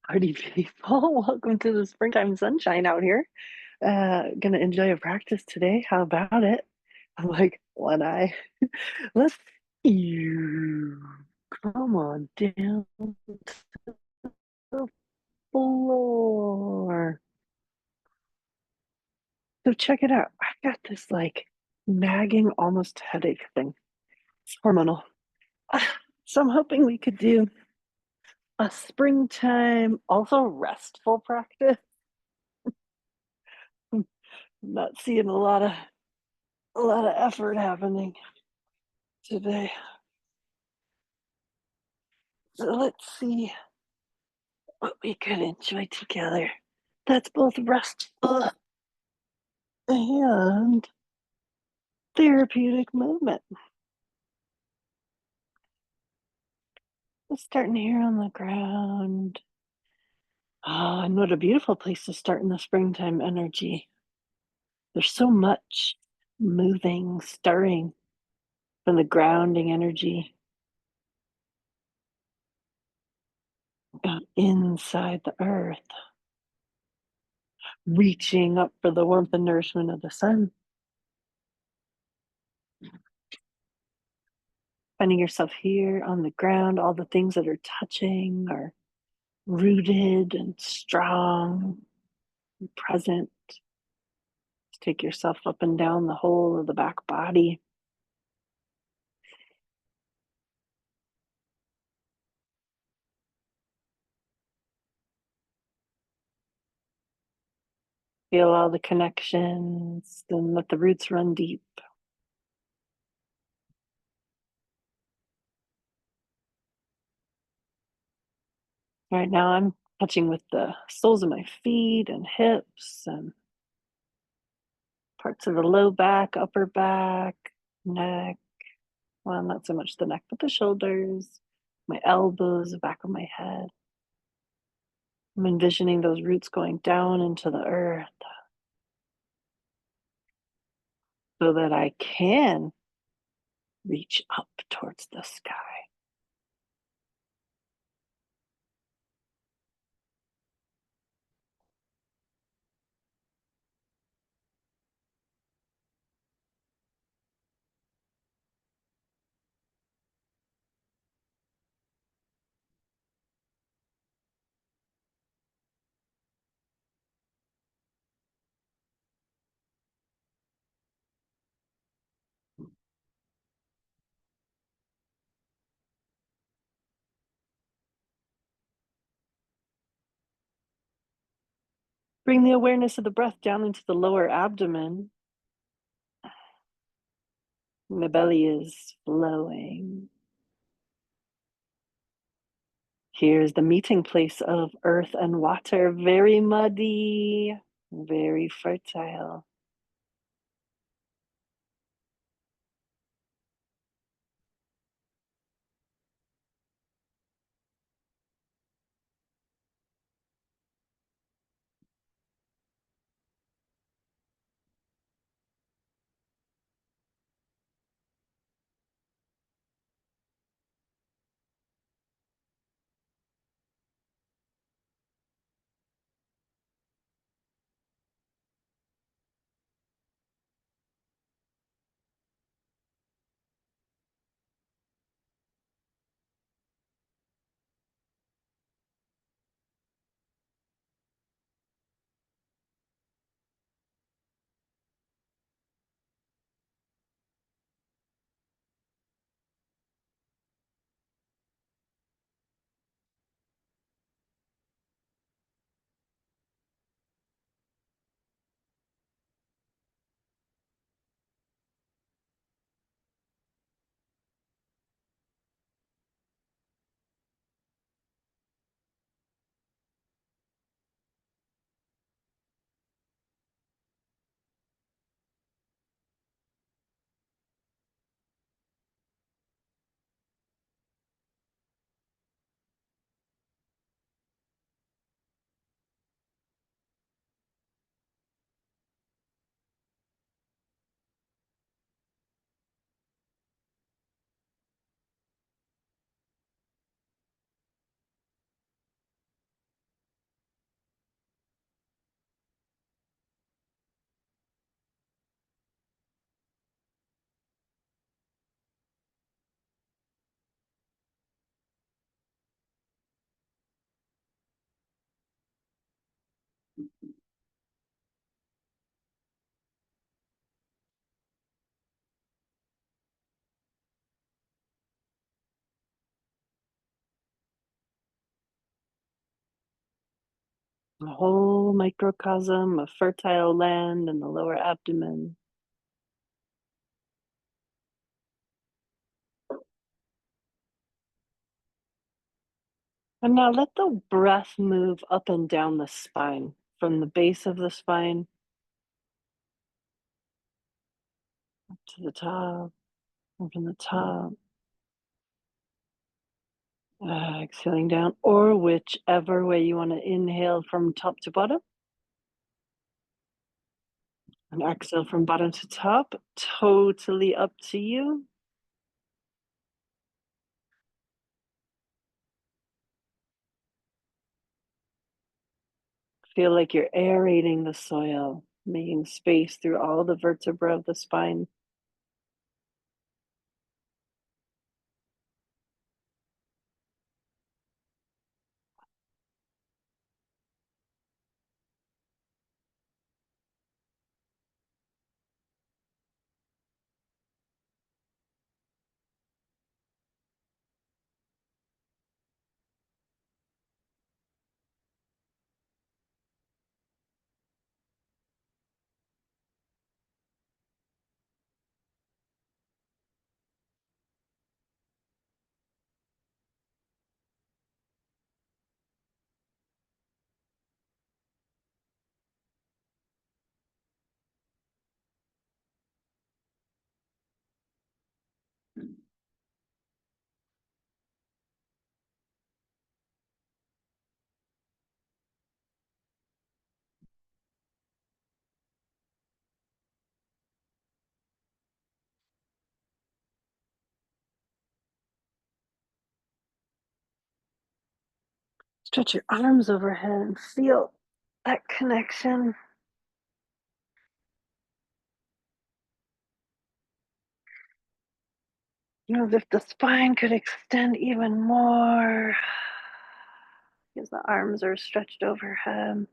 Party people, welcome to the springtime sunshine out here. Gonna enjoy a practice today. How about it? I'm like, one eye. Let's you come on down to the floor. So check it out. I got this like nagging, almost headache thing. It's hormonal. So I'm hoping we could do a springtime, also restful practice. I'm not seeing a lot of effort happening today. So let's see what we could enjoy together. That's both restful and therapeutic movement. Just starting here on the ground. Oh, and what a beautiful place to start in the springtime energy. There's so much moving, stirring from the grounding energy inside the earth, reaching up for the warmth and nourishment of the sun. Finding yourself here on the ground, all the things that are touching are rooted and strong and present. Just take yourself up and down the whole of the back body. Feel all the connections and let the roots run deep. Right now, I'm touching with the soles of my feet and hips and parts of the low back, upper back, neck. Well, not so much the neck, but the shoulders, my elbows, the back of my head. I'm envisioning those roots going down into the earth so that I can reach up towards the sky. Bring the awareness of the breath down into the lower abdomen. The belly is flowing. Here's the meeting place of earth and water, very muddy, very fertile. A whole microcosm of fertile land in the lower abdomen. And now let the breath move up and down the spine, from the base of the spine up to the top, and from the top, exhaling down, or whichever way you want to inhale from top to bottom, and exhale from bottom to top. Totally up to you. Feel like you're aerating the soil, making space through all the vertebrae of the spine. Stretch your arms overhead and feel that connection. You know, as if the spine could extend even more because the arms are stretched overhead.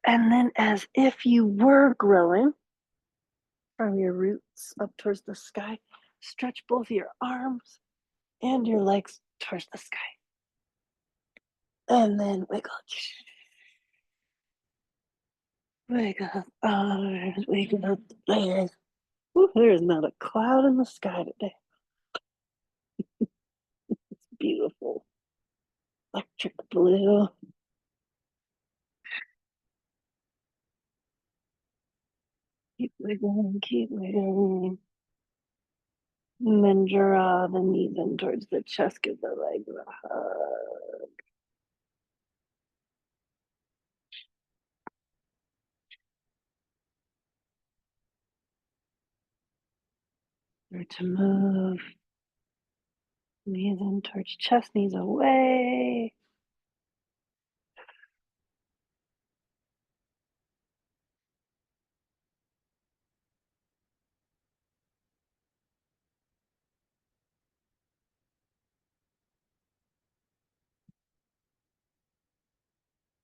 And then, as if you were growing from your roots up towards the sky, stretch both your arms and your legs towards the sky. And then wiggle. Wiggle arms, wiggle legs. Ooh, there is not a cloud in the sky today. It's beautiful. Electric blue. Keep wiggling, keep wiggling. And then draw the knees in towards the chest, give the legs a hug. Start to move. Knees in towards chest, knees away.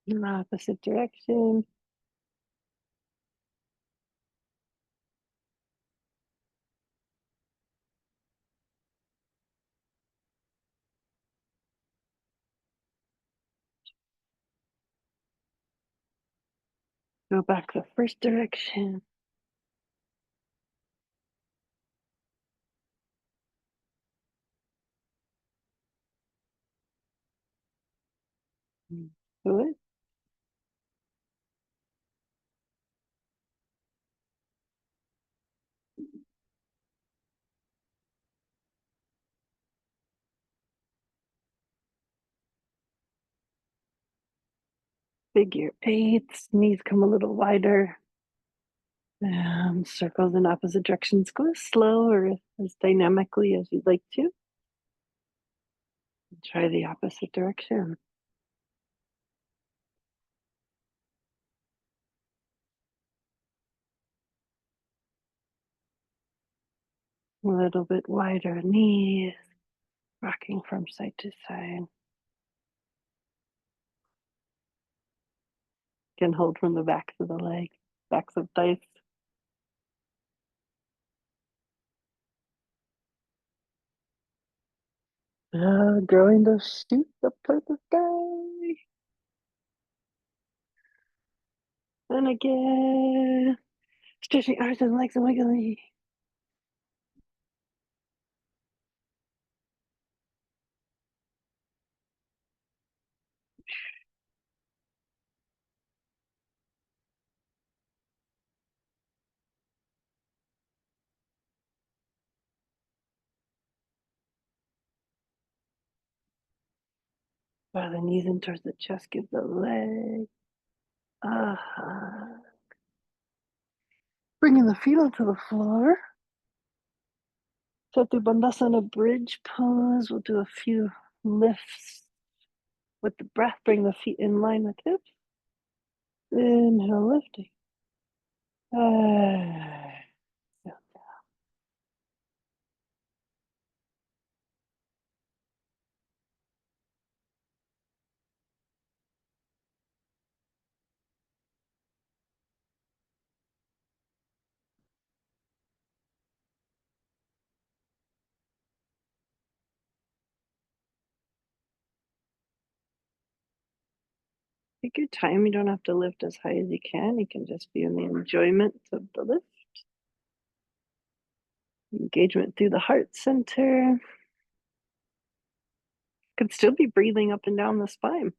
In the opposite direction. Go back the first direction. Good. Figure eights. Knees come a little wider. Circles in opposite directions. Go as slow or as dynamically as you'd like to. Try the opposite direction. A little bit wider knees, rocking from side to side. Can hold from the backs of the legs, backs of thighs. Growing the shoot up toward the sky. And again. Stretching arms and legs and wiggling. Bow the knees in towards the chest, give the leg. Bringing the feet onto the floor. Setu Bandhasana bridge pose. We'll do a few lifts with the breath. Bring the feet in line with hips. Inhale, lifting. Take your time. You don't have to lift as high as you can. You can just be in the enjoyment of the lift. Engagement through the heart center. Could still be breathing up and down the spine.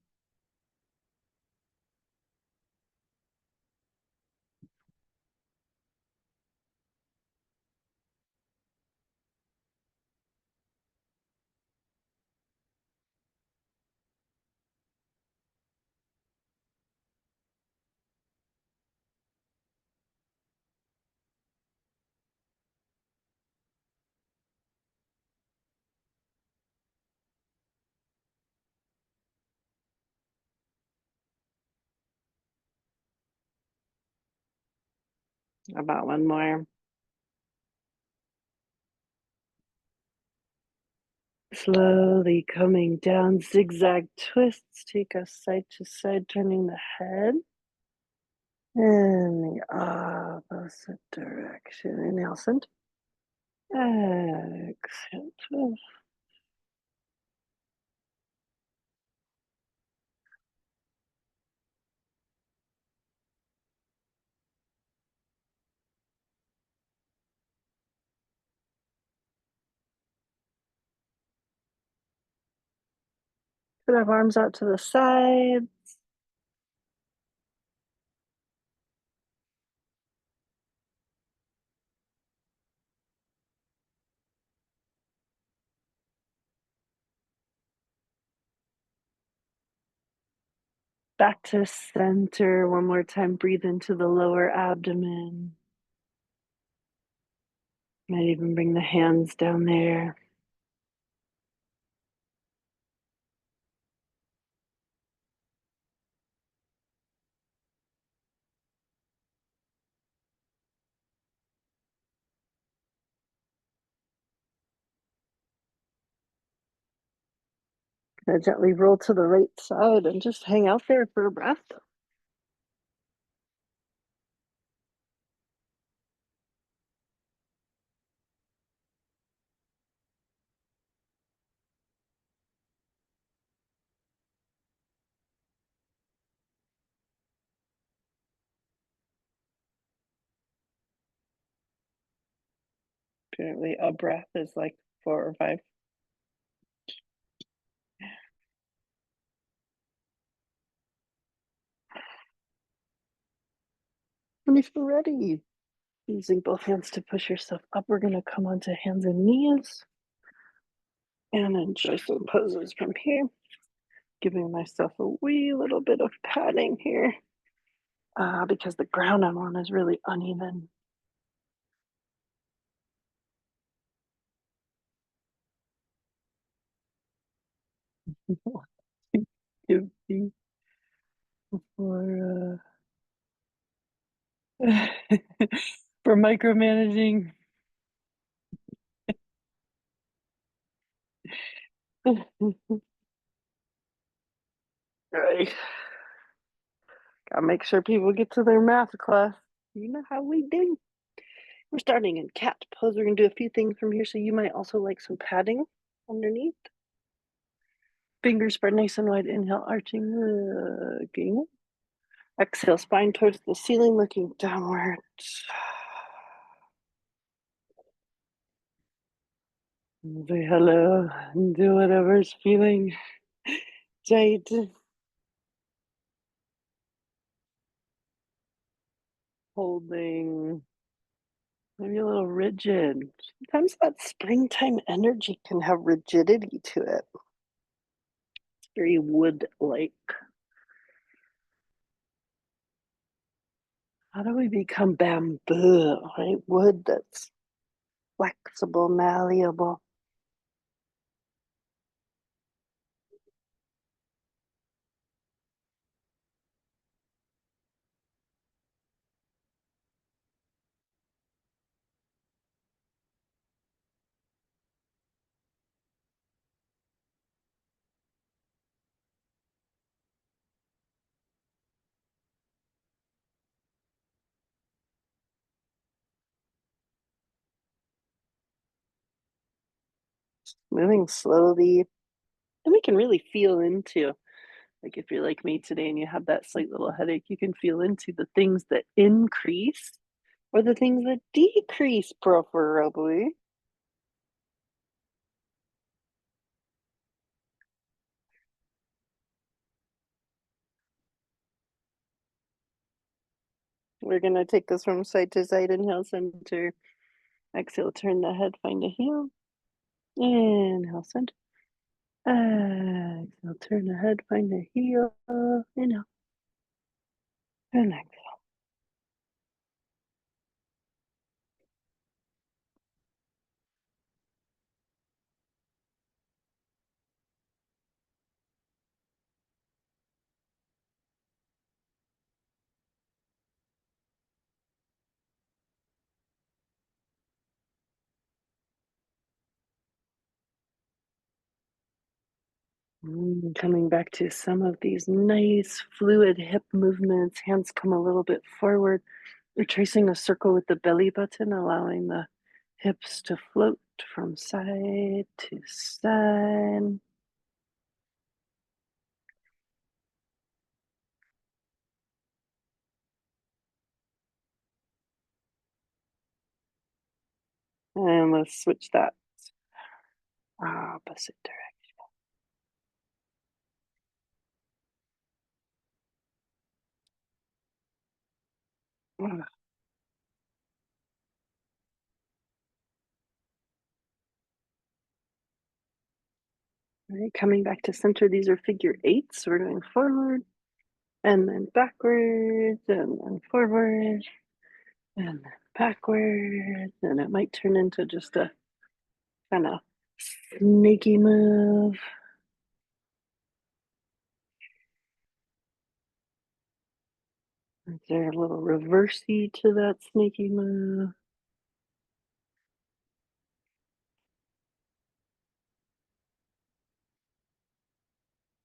About one more. Slowly coming down, zigzag twists. Take us side to side, turning the head. In the opposite direction. Inhale, center. Exhale, twist. Put our arms out to the side. Back to center. One more time. Breathe into the lower abdomen. Might even bring the hands down there. Gonna gently roll to the right side and just hang out there for a breath. Apparently, a breath is like 4 or 5. And if you're ready, using both hands to push yourself up, we're going to come onto hands and knees and enjoy some poses from here. Giving myself a wee little bit of padding here because the ground I'm on is really uneven. Give me for for micromanaging. Right. Gotta make sure people get to their math class. You know how we do. We're starting in cat pose. We're gonna do a few things from here, so you might also like some padding underneath. Fingers spread nice and wide. Inhale, arching, looking. Exhale, spine towards the ceiling, looking downwards. Say hello and do whatever's feeling tight. Holding, maybe a little rigid. Sometimes that springtime energy can have rigidity to it. It's very wood-like. How do we become bamboo, right? Wood that's flexible, malleable. Moving slowly. And we can really feel into, like if you're like me today and you have that slight little headache, you can feel into the things that increase or the things that decrease, preferably. We're going to take this from side to side. Inhale, center. Exhale, turn the head, find a heel. Inhale, center. Exhale, turn the head, find a heel. Inhale. And exhale. Coming back to some of these nice fluid hip movements. Hands come a little bit forward. We're tracing a circle with the belly button, allowing the hips to float from side to side. And let's switch that opposite direction. All right, coming back to center. These are figure eights. So we're going forward and then backwards and then forward and then backwards. And it might turn into just a kind of snaky move. Is there a little reversey to that snaky move?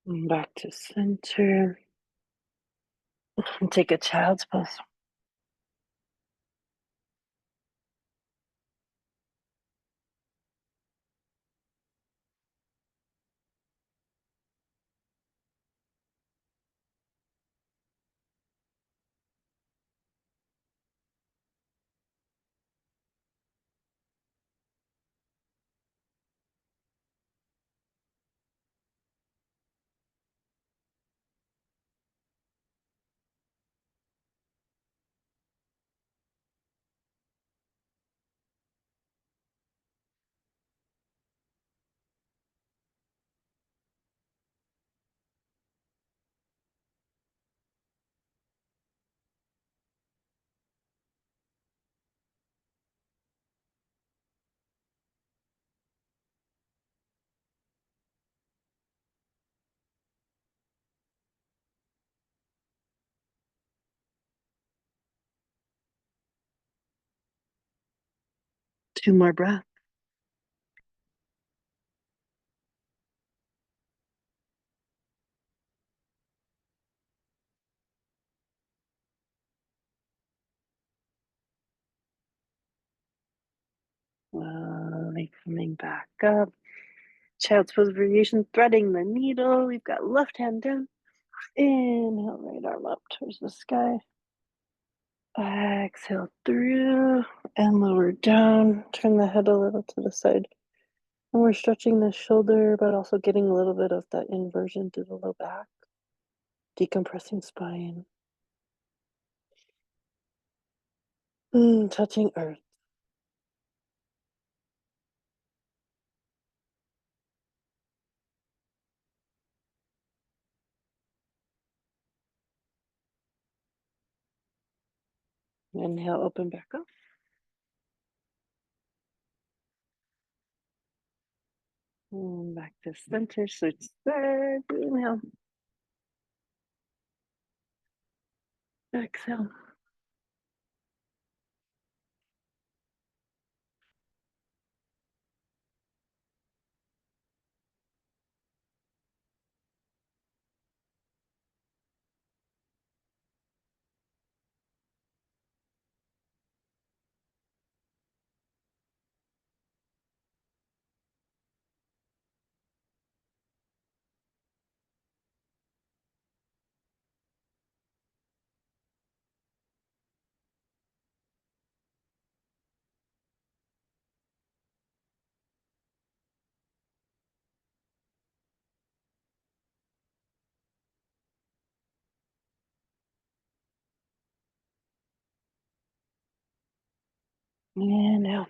And back to center. And take a child's pose. Two more breaths. Slowly coming back up. Child's pose variation, threading the needle. We've got left hand down. Inhale, right arm up towards the sky. Exhale through and lower down. Turn the head a little to the side. And we're stretching the shoulder, but also getting a little bit of that inversion to the low back. Decompressing spine. Touching earth. Inhale, open back up. And back to center, switch sides. Inhale. Exhale. And out.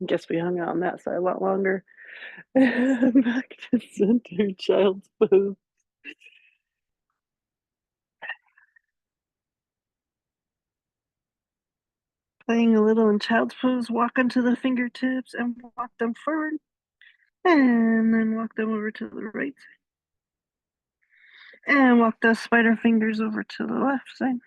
Guess we hung out on that side a lot longer. Back to center, child's pose. Playing a little in child's pose, walk onto the fingertips and walk them forward. And then walk them over to the right side. And walk those spider fingers over to the left side.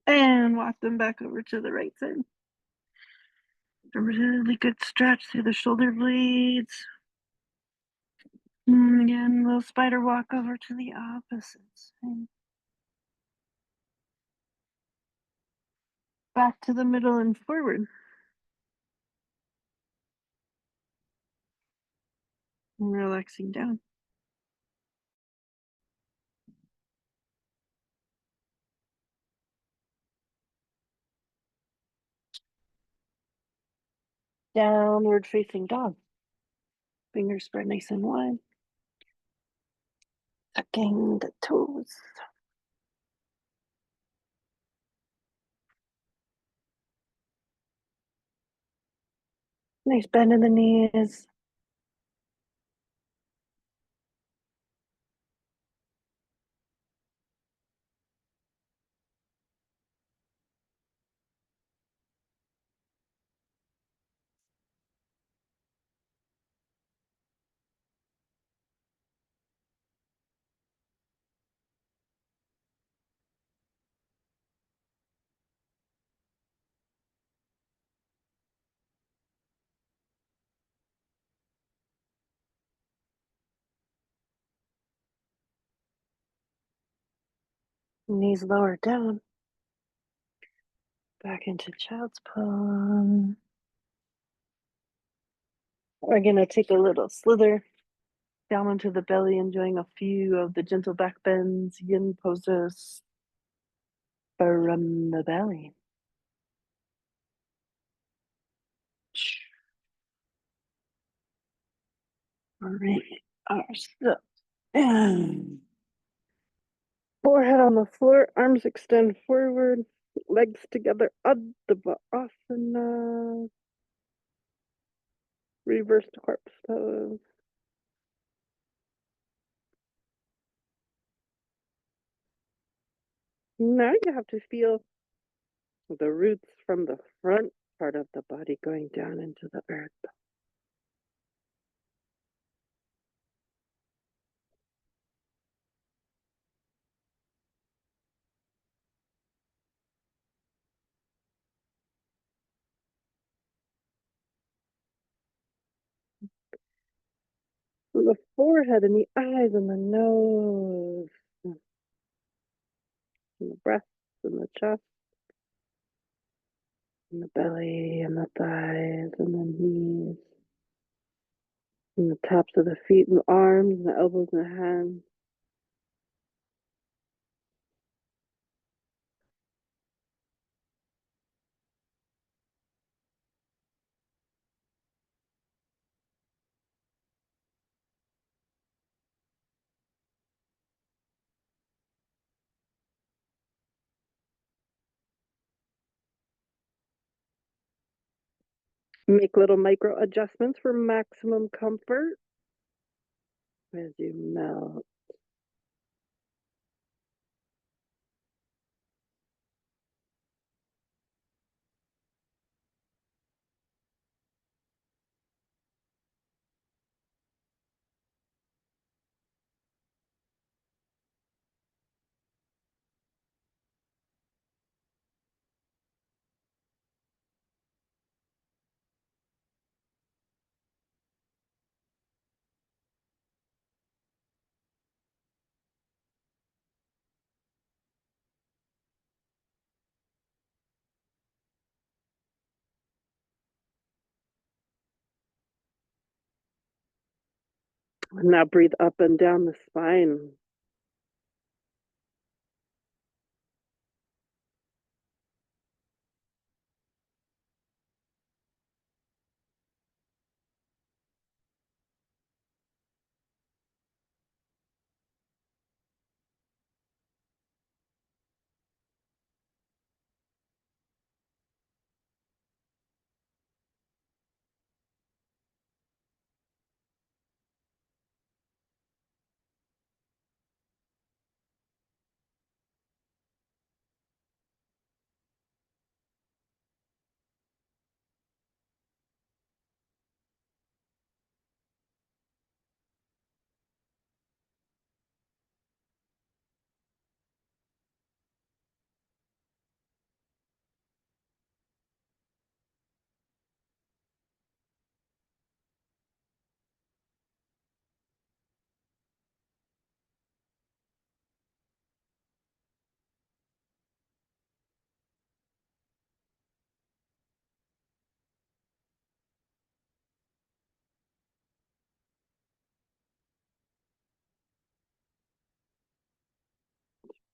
And walk them back over to the right side. A really good stretch through the shoulder blades. And again, little spider walk over to the opposite side. Back to the middle and forward. And relaxing down. Downward facing dog. Fingers spread nice and wide. Tucking the toes. Nice bend in the knees. Knees lower down. Back into child's pose. We're going to take a little slither down onto the belly, enjoying a few of the gentle back bends, yin poses from the belly. Bring ourselves in. Forehead on the floor, arms extend forward, legs together, Adho Asana. Reversed corpse pose. Now you have to feel the roots from the front part of the body going down into the earth. The forehead and the eyes and the nose. and the breasts and the chest and the belly and the thighs and the knees and the tops of the feet and the arms and the elbows and the hands. Make little micro adjustments for maximum comfort as you melt. And now breathe up and down the spine.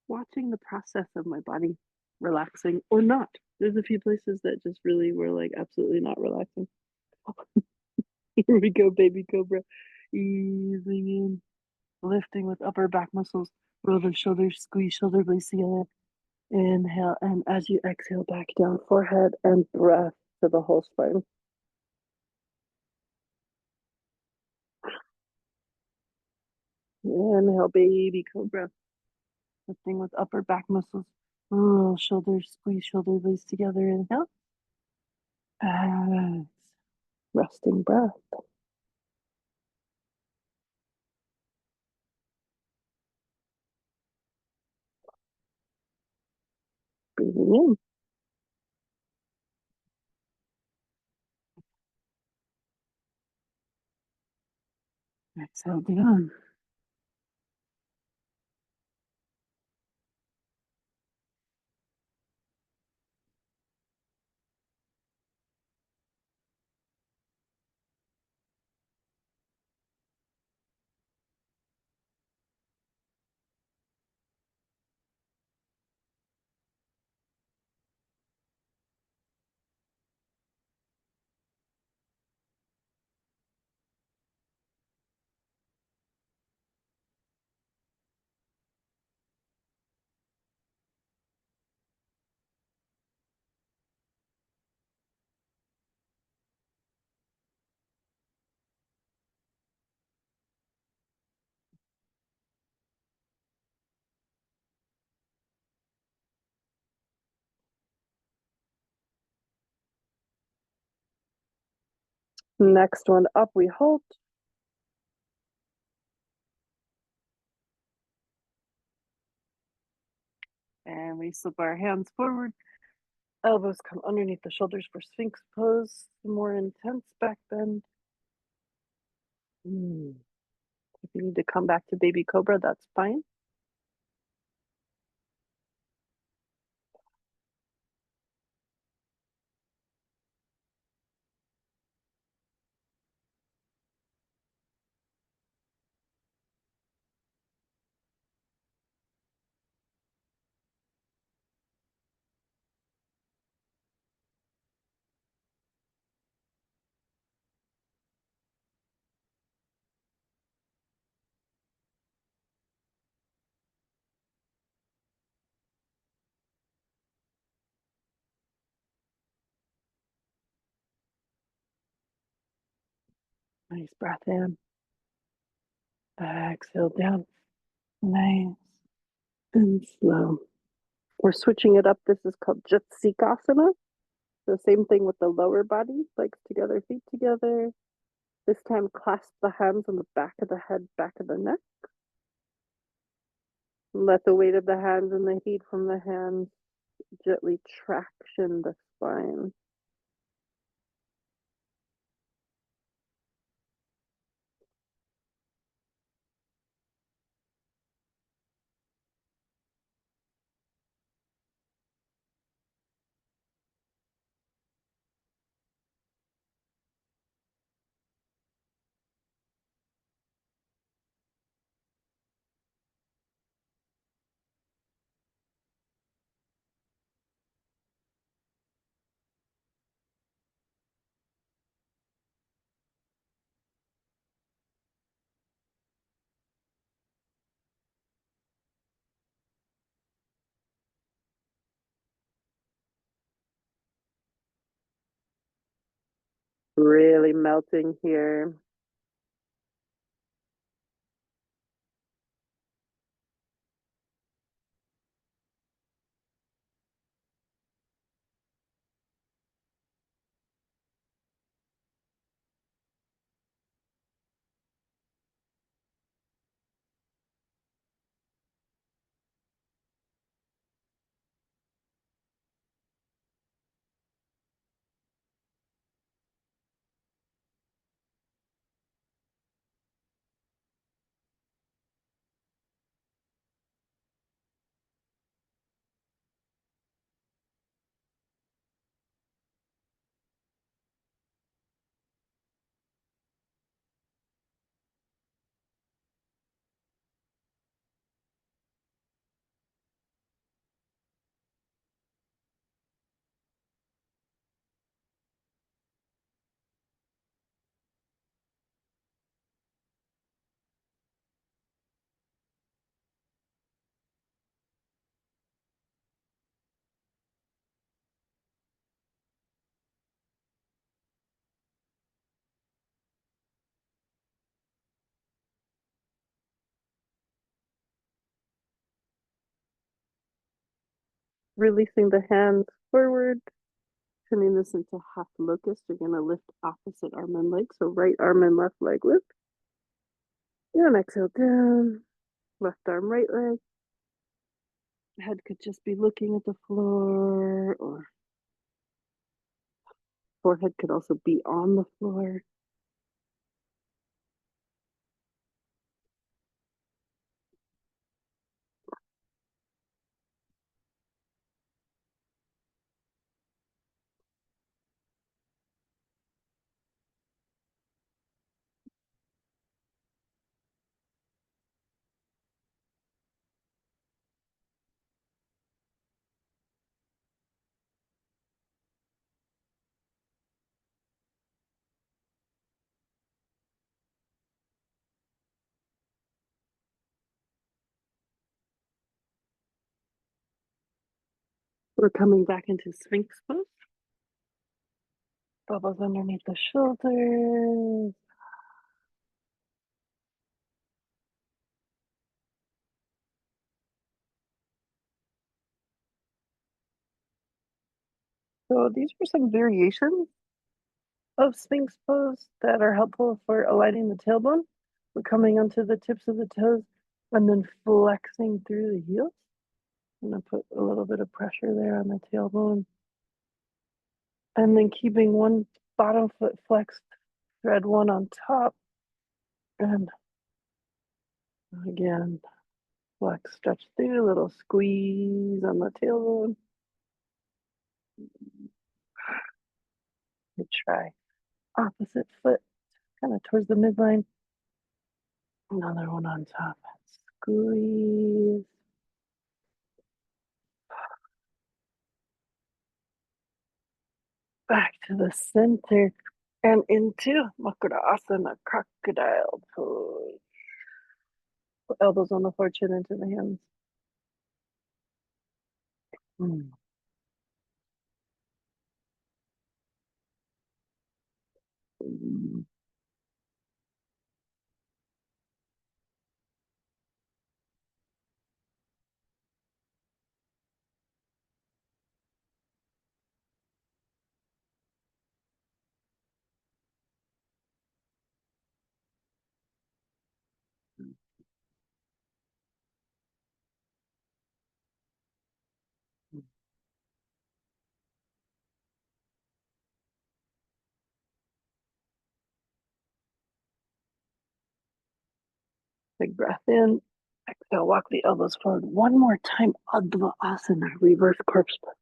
Watching the process of my body relaxing or not. There's a few places that just really were like absolutely not relaxing. Here we go, baby cobra. Easing in, lifting with upper back muscles. Roll the shoulders, squeeze shoulder blades together. Inhale, and as you exhale, back down, forehead and breath to the whole spine. Inhale, baby cobra. Lifting with upper back muscles. Roll shoulders, squeeze shoulder blades together. Inhale. Exhale. Resting breath. Breathing in. Exhale down. Next one up, we hold. And we slip our hands forward. Elbows come underneath the shoulders for Sphinx pose. More intense back bend. If you need to come back to baby cobra, that's fine. Nice breath in. Exhale down. Nice and slow. We're switching it up. This is called Jatsikasana. So same thing with the lower body, legs together, feet together. This time clasp the hands on the back of the head, back of the neck. Let the weight of the hands and the heat from the hands gently traction the spine. Really melting here. Releasing the hands forward, turning this into half locust. You're going to lift opposite arm and leg. So right arm and left leg lift. And exhale down. Left arm, right leg. Head could just be looking at the floor, or forehead could also be on the floor. We're coming back into Sphinx pose. Bubbles underneath the shoulders. So these are some variations of Sphinx pose that are helpful for aligning the tailbone. We're coming onto the tips of the toes and then flexing through the heels. I'm going to put a little bit of pressure there on the tailbone. And then keeping one bottom foot flexed, thread one on top. And again, flex, stretch through, a little squeeze on the tailbone. And try opposite foot, kind of towards the midline. Another one on top. Squeeze. Back to the center and into Makarasana, crocodile pose. Elbows on the floor, chin into the hands. Mm. Big breath in. Exhale, walk the elbows forward. One more time. Adva Asana, reverse corpse pose.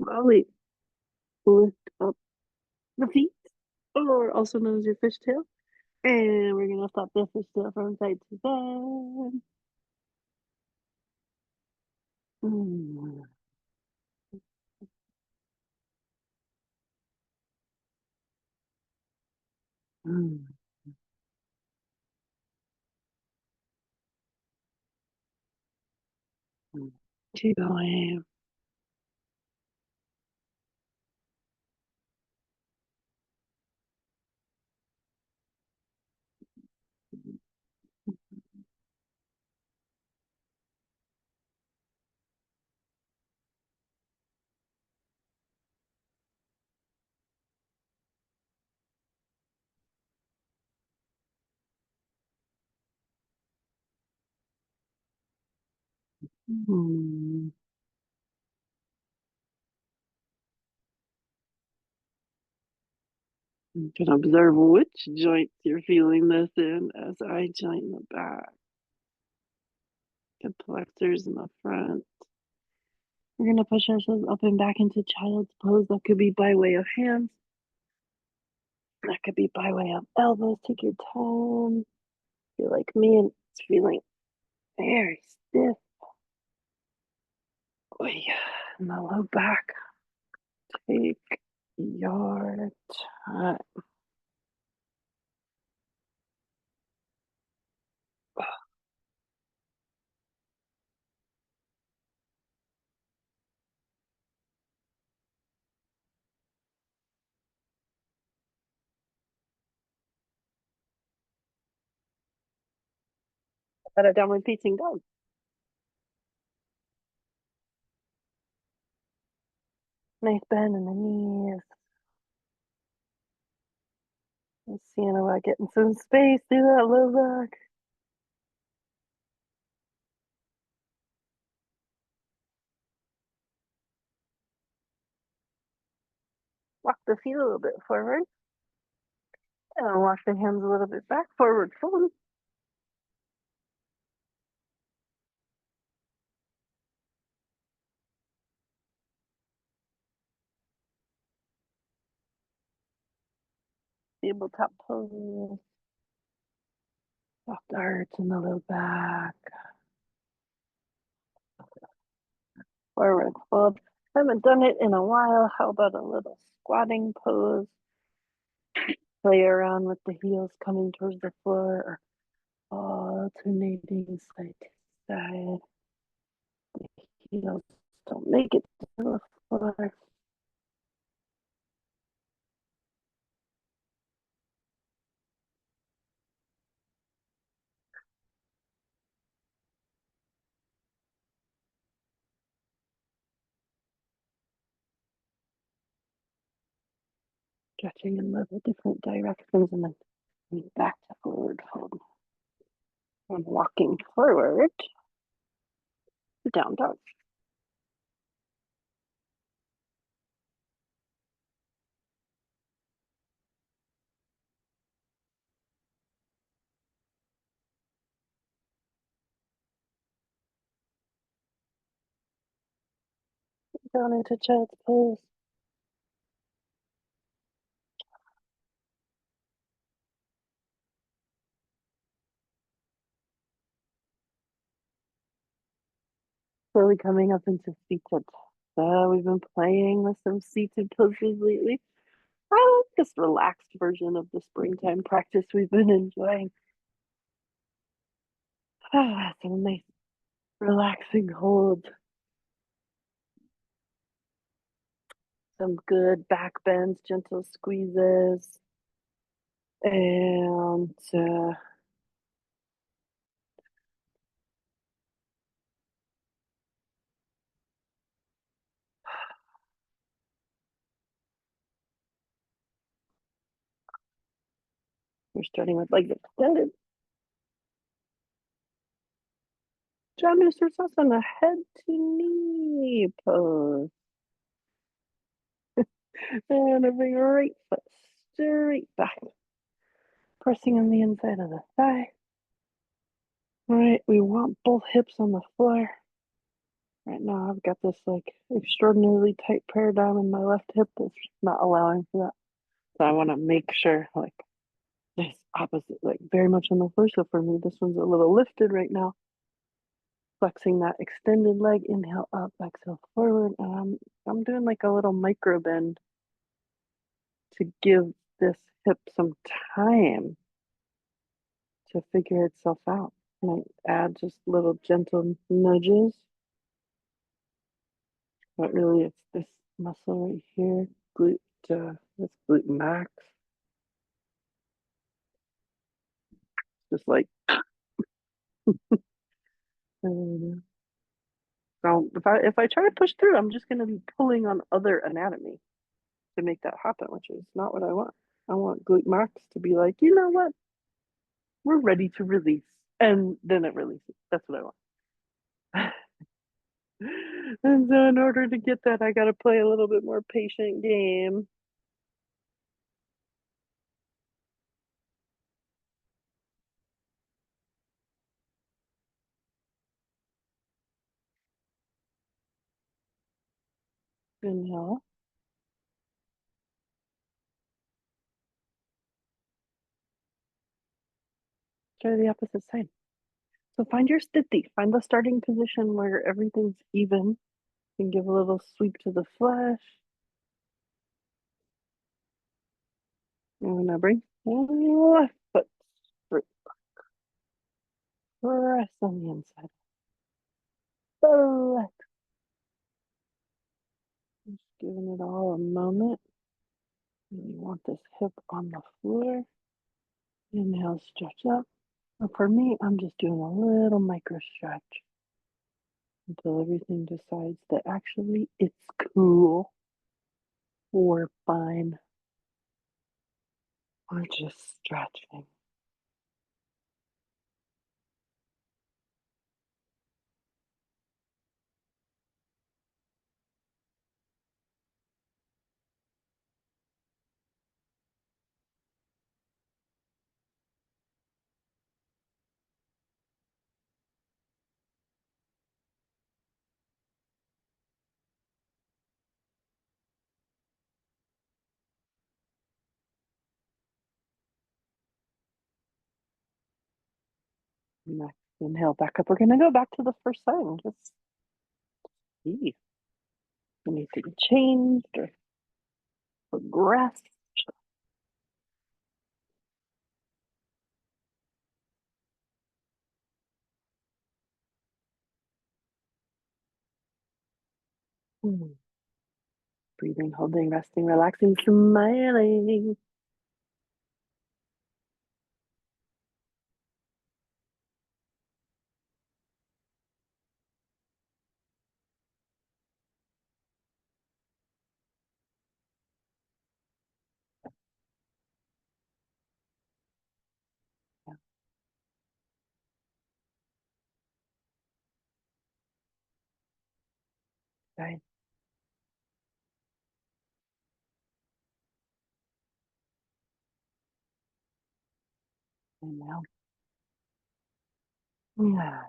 Slowly lift up the feet, or also known as your fishtail. And we're going to flop the fishtail from side to side. Mm. Mm. Mm. Keep going. Mm. You can observe which joints you're feeling this in as I join the back, the flexors in the front. We're going to push ourselves up and back into child's pose. That could be by way of hands. That could be by way of elbows. Take your time. Feel like me and it's feeling very stiff. Oh, yeah. And the low back. Take your time. At a downward facing dog. Nice bend in the knees. Just seeing about getting some space through that low back. Walk the feet a little bit forward. And walk the hands a little bit back, forward fold. Tabletop pose. Soft arch in the low back. Forward fold. Haven't done it in a while. How about a little squatting pose? Play around with the heels coming towards the floor or alternating side to side. The heels don't make it to the floor. Stretching in little different directions and then coming back to forward fold. And walking forward to down dog. Down into child's pose. Slowly coming up into seated. We've been playing with some seated poses lately. I like this relaxed version of the springtime practice we've been enjoying. Some nice relaxing holds. Some good back bends, gentle squeezes. And we're starting with legs extended. Janu Sirsasana, head to knee pose. And a big right foot straight back, pressing on the inside of the thigh. All right, we want both hips on the floor. Right now, I've got this like extraordinarily tight paradigm in my left hip that's not allowing for that. So I want to make sure like this opposite, like very much on the floor. So for me, this one's a little lifted right now. Flexing that extended leg, inhale up, exhale forward. And I'm doing like a little micro bend to give this hip some time to figure itself out. Might add just little gentle nudges, but really it's this muscle right here, glute, this glute max. Just like, so if I try to push through, I'm just going to be pulling on other anatomy to make that happen, which is not what I want. I want glute max to be like, you know what, we're ready to release, and then it releases. That's what I want. And so, in order to get that, I got to play a little bit more patient game. Inhale. Try the opposite side. So find your sthiti. Find the starting position where everything's even. You can give a little sweep to the flesh. And now bring left foot straight. Press on the inside. Left. Just giving it all a moment. And you want this hip on the floor. Inhale, stretch up. And for me, I'm just doing a little micro stretch until everything decides that actually it's cool or fine. Or just stretching. Next, inhale back up. We're going to go back to the first side and just see if anything changed or progressed. Breathing, holding, resting, relaxing, smiling. Yeah, right. And now, yeah.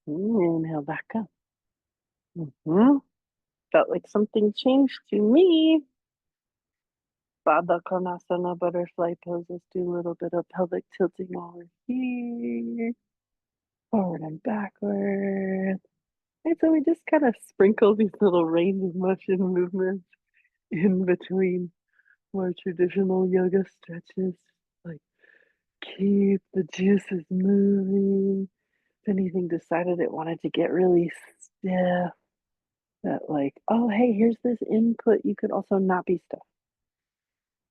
Inhale back up. Felt like something changed to me. Baddha Konasana, butterfly pose. Let's do a little bit of pelvic tilting while we're here. Forward and backward. And so we just kind of sprinkle these little range of motion movements in between more traditional yoga stretches, like keep the juices moving. If anything decided it wanted to get really stiff, that like, oh, hey, here's this input. You could also not be stiff.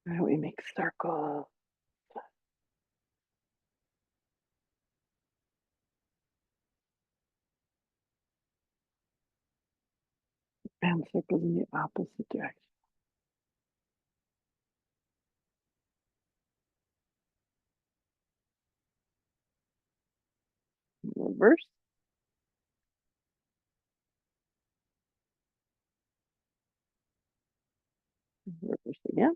Right? We make circles and circles in the opposite direction. Reverse, reverse again.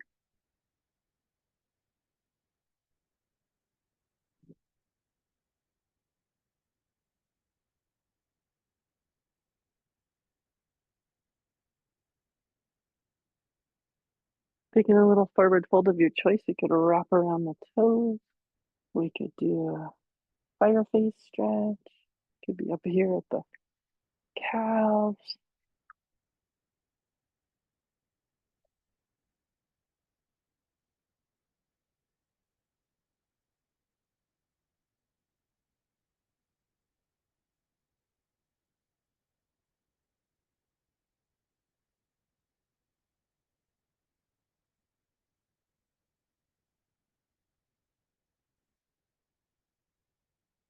Taking a little forward fold of your choice, you could wrap around the toes. We could do a fire face stretch. Could be up here at the calves.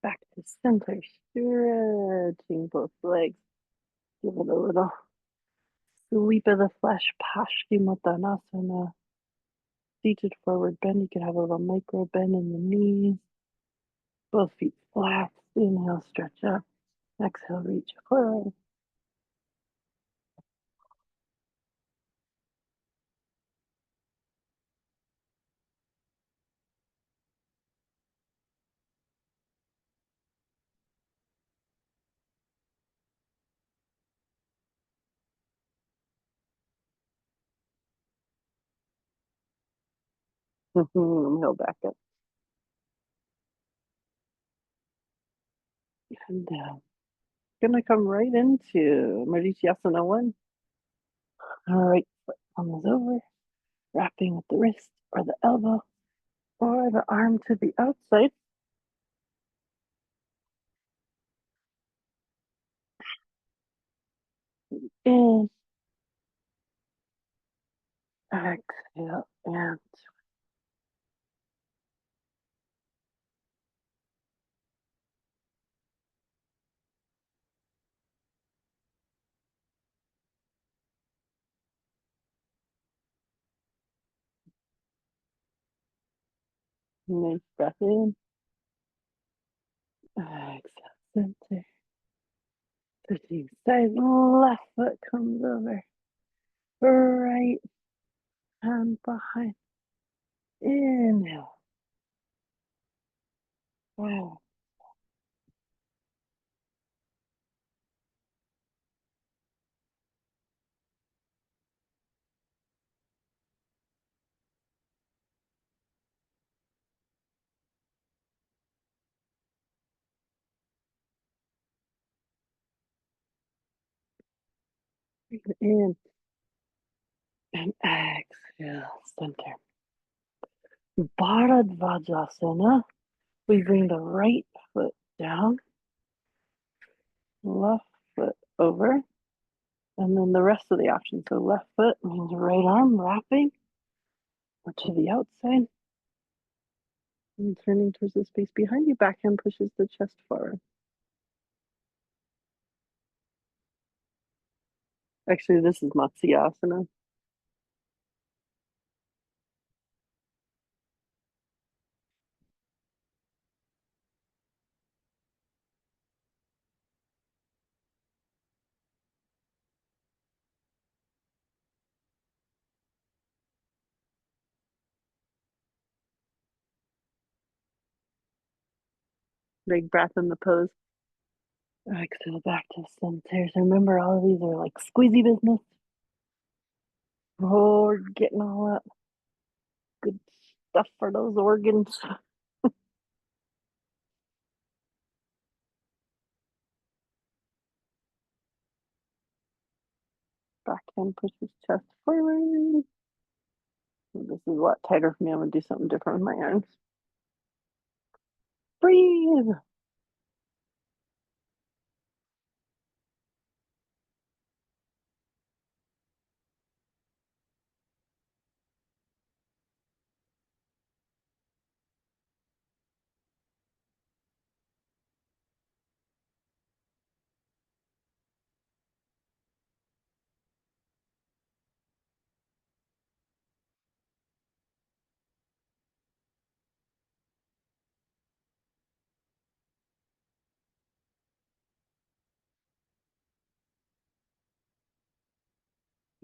Back to center, stretching both legs. Give it a little sweep of the flesh, Paschimottanasana. Seated forward bend. You can have a little micro bend in the knees. Both feet flat. Inhale, stretch up. Exhale, reach forward. Inhale back up and down. Gonna come right into Marichyasana 1. All right, foot comes over, wrapping with the wrist or the elbow or the arm to the outside. In, exhale, and nice breath in. Exhale, center. Switching sides, left foot comes over, right hand behind. Inhale. Oh, in and exhale, center. Bharadvajasana. We bring the right foot down, left foot over, and then the rest of the options. So left foot means right arm wrapping or to the outside and turning towards the space behind you. Backhand pushes the chest forward. Actually, this is Matsyasana. Big breath in the pose. Exhale back to center. So remember, all of these are like squeezy business. Oh, we're getting all that good stuff for those organs. Backhand pushes chest forward. So this is a lot tighter for me. I'm gonna do something different with my arms. Breathe.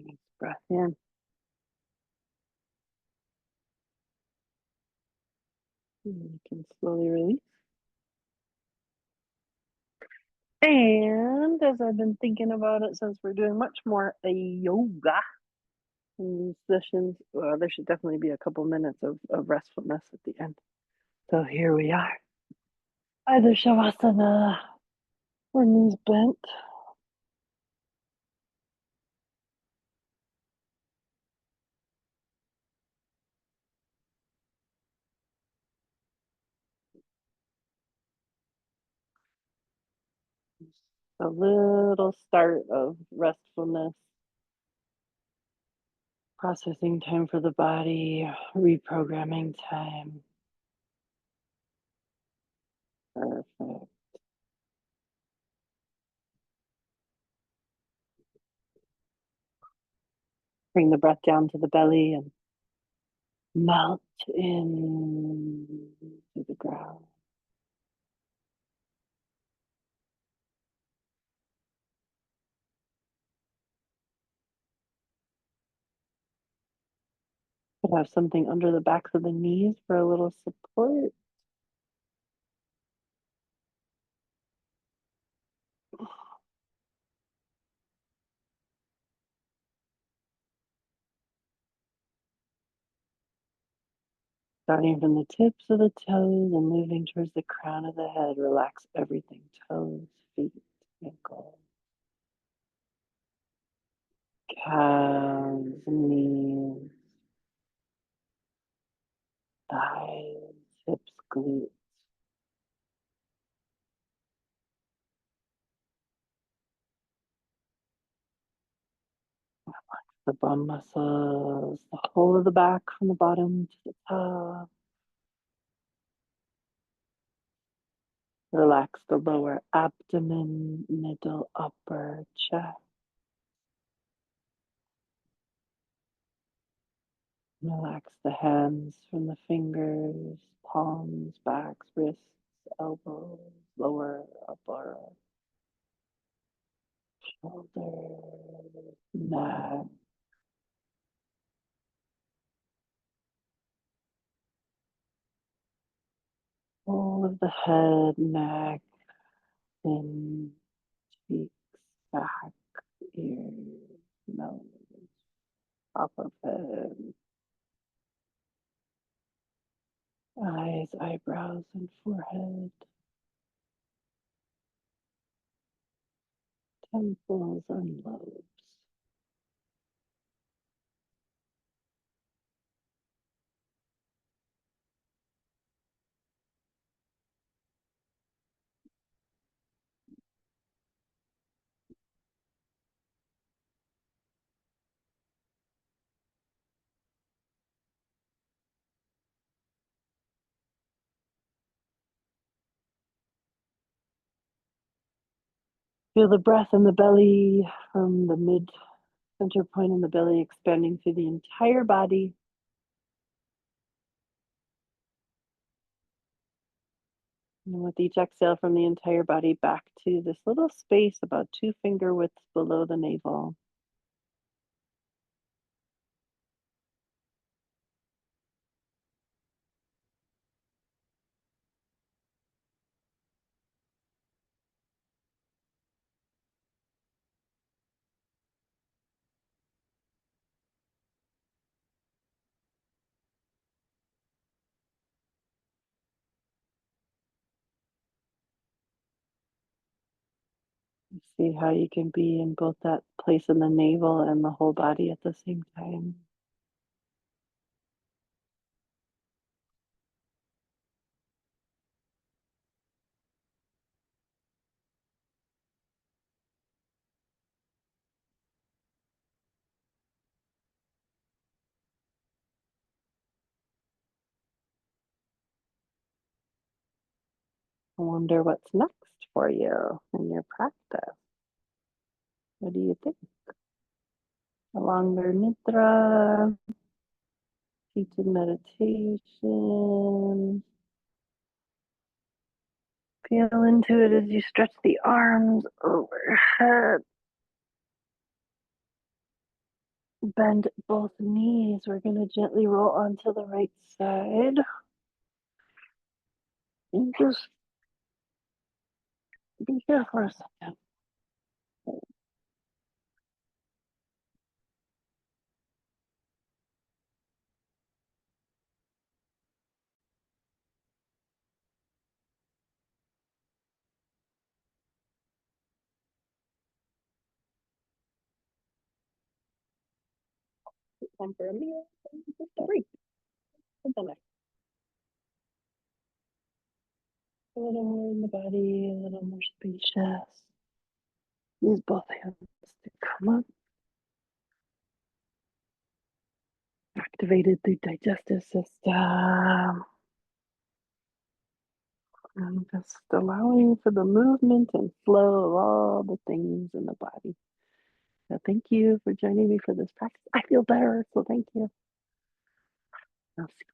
Next breath in. And you can slowly release. And as I've been thinking about it, since we're doing much more yoga in these sessions, there should definitely be a couple minutes of restfulness at the end. So here we are. Either Shavasana or knees bent. A little start of restfulness, processing time for the body, reprogramming time. Perfect. Bring the breath down to the belly and melt in to the ground. Could have something under the backs of the knees for a little support. Starting from the tips of the toes and moving towards the crown of the head, relax everything, toes, feet, ankles, calves, knees, thighs, hips, glutes, the bum muscles, the whole of the back from the bottom to the top. Relax the lower abdomen, middle, upper chest. Relax the hands from the fingers, palms, backs, wrists, elbows, lower, upper, shoulders, neck. All of the head, neck, chin, cheeks, back, ears, nose, top of head, eyes, eyebrows, and forehead, temples, and lobes. Feel the breath in the belly from the mid center point in the belly expanding through the entire body. And with each exhale from the entire body back to this little space about 2 finger widths below the navel. See how you can be in both that place in the navel and the whole body at the same time. I wonder what's next for you in your practice. What do you think? A longer nidra, seated meditation. Feel into it as you stretch the arms overhead. Bend both knees. We're going to gently roll onto the right side. And just be here for a second. Time for a meal. Just a break. A little more in the body, a little more spacious. Use both hands to come up. Activated the digestive system. And just allowing for the movement and flow of all the things in the body. So thank you for joining me for this practice. I feel better, so thank you. I'll see